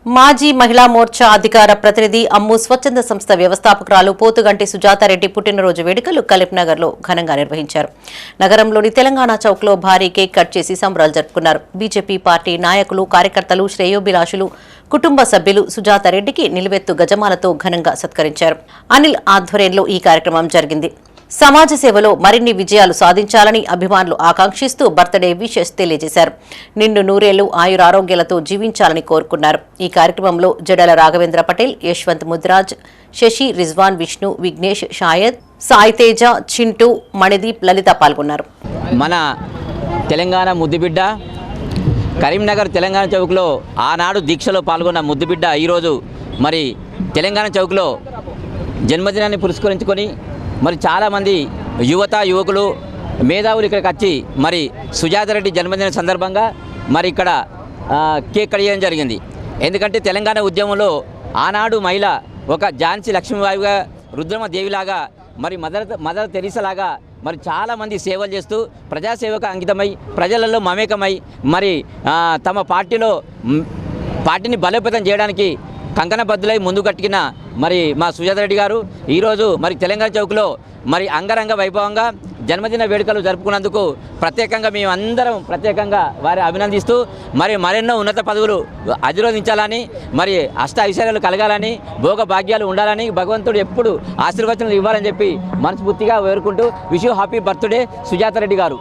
మాజీ మహిళా మోర్చా అధికార ప్రతినిధి అమ్ము స్వచ్ఛంద సంస్థ వ్యవస్థాపకురాలు పోతుగంటి సుజాతారెడ్డి పుట్టినరోజు వేడుకలు కలీంనగర్లో ఘనంగా నిర్వహించారు. నగరంలోని తెలంగాణ చౌక్లో భారీ కేక్ కట్ చేసి సంబరాలు జరుపుకున్నారు. బీజేపీ పార్టీ నాయకులు, కార్యకర్తలు, శ్రేయోభిలాషులు, కుటుంబ సభ్యులు సుజాతారెడ్డికి నిలువెత్తు గజమాలతో ఘనంగా సత్కరించారు. అనిల్ ఆధ్వర్యంలో ఈ కార్యక్రమం జరిగింది. సమాజ సేవలో మరిన్ని విజయాలు సాధించాలని అభిమానులు ఆకాంక్షిస్తూ బర్త్డే విషెస్ తెలియజేశారు. నిండు నూరేళ్లు ఆయురారోగ్యాలతో జీవించాలని కోరుకున్నారు. ఈ కార్యక్రమంలో జడల రాఘవేంద్ర పటేల్, యశ్వంత్ ముద్రాజ్, శశి, రిజ్వాన్, విష్ణు, విఘ్నేష్, షాయద్, సాయితేజ, చింటూ, మణిదీప్, లలిత పాల్గొన్నారు. మన తెలంగాణ ముద్దుబిడ్డ కరీంనగర్ తెలంగాణ చౌక్లో ఆనాడు దీక్షలో పాల్గొన్న ముద్దుబిడ్డ ఈరోజు మరి తెలంగాణ చౌక్లో జన్మదినాన్ని పురస్కరించుకొని మరి చాలామంది యువకులు, మేధావులు ఇక్కడికి వచ్చి మరి సుజాతారెడ్డి జన్మదిన సందర్భంగా మరి ఇక్కడ కేక్ కట్ చేయడం జరిగింది. ఎందుకంటే తెలంగాణ ఉద్యమంలో ఆనాడు మహిళ ఒక ఝాన్సీ లక్ష్మీబాయిగా, రుద్రమదేవిలాగా, మరి మదర్ తెరీసాలాగా మరి చాలామంది సేవలు చేస్తూ ప్రజాసేవకు అంకితమై ప్రజలలో మమేకమై మరి తమ పార్టీని బలోపేతం చేయడానికి కంకణబద్దులై ముందు కట్టిన మరి మా సుజాతారెడ్డి గారు ఈరోజు మరి తెలంగాణ చౌక్లో మరి అంగరంగ వైభవంగా జన్మదిన వేడుకలు జరుపుకున్నందుకు ప్రత్యేకంగా మేమందరం ప్రత్యేకంగా వారి అభినందిస్తూ మరి మరెన్నో ఉన్నత పదవులు అధిరోధించాలని, మరి అష్ట ఐశ్వర్యాలు కలగాలని, భోగ భాగ్యాలు ఉండాలని భగవంతుడు ఎప్పుడు ఆశీర్వచనాలు ఇవ్వాలని చెప్పి మనస్ఫూర్తిగా వేరుకుంటూ wish you happy birthday Sujathareddy గారు.